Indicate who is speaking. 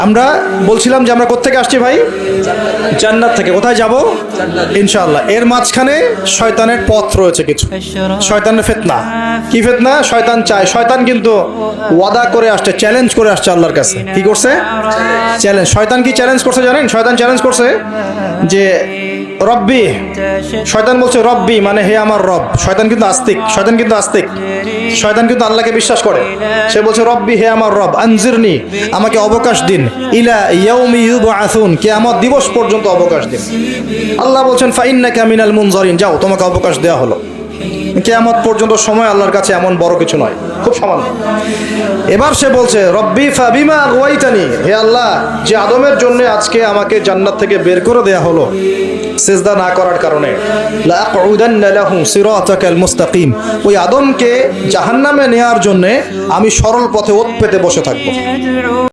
Speaker 1: আমরা বলছিলাম যে আমরা কোত্থেকে আসছি ভাই? জান্নাত থেকে। কোথায় যাব? ইনশাআল্লাহ। এর মাঝখানে শয়তানের পথ রয়েছে কিছু, শয়তানের ফিতনা। কি ফিতনা? শয়তান চায়, শয়তান কিন্তু ওয়াদা করে আসছে, চ্যালেঞ্জ করে আসছে আল্লাহর কাছে। কি করছে? চ্যালেঞ্জ। শয়তান কি চ্যালেঞ্জ করছে জানেন? শয়তান চ্যালেঞ্জ করছে যে রব্বি, শয়তান বলছে রব্বি মানে হে আমার রব। শয়তান কিন্তু আস্তিক, শয়তান কিন্তু আস্তিক, শয়তান কিন্তু আল্লাহকে বিশ্বাস করে। সে বলছে রব্বি হে আমার রব, আনজিরনি আমাকে অবকাশ দিন, ইলা ইয়াউমি ইউবআসুন কিয়ামত দিবস পর্যন্ত অবকাশ দিন। আল্লাহ বলছেন ফাইন্নাকা মিনাল মুনজারিন, যাও তোমাকে অবকাশ দেওয়া হলো। কিয়ামত পর্যন্ত সময় আল্লাহর কাছে এমন বড় কিছু নয়, খুব সামান্য। এবার সে বলছে রব্বি ফাবিমা আগওয়াইতানি, হে আল্লাহ যে আদমের জন্য আজকে আমাকে জান্নাত থেকে বের করে দেয়া হলো সিজদা না করার কারণে, লা আকুদান্না লাহু সিরাতাকাল মুস্তাকিম, ওই আদমকে জাহান্নামে নেয়ার জন্য আমি সরল পথে ওত পেতে বসে থাকবো।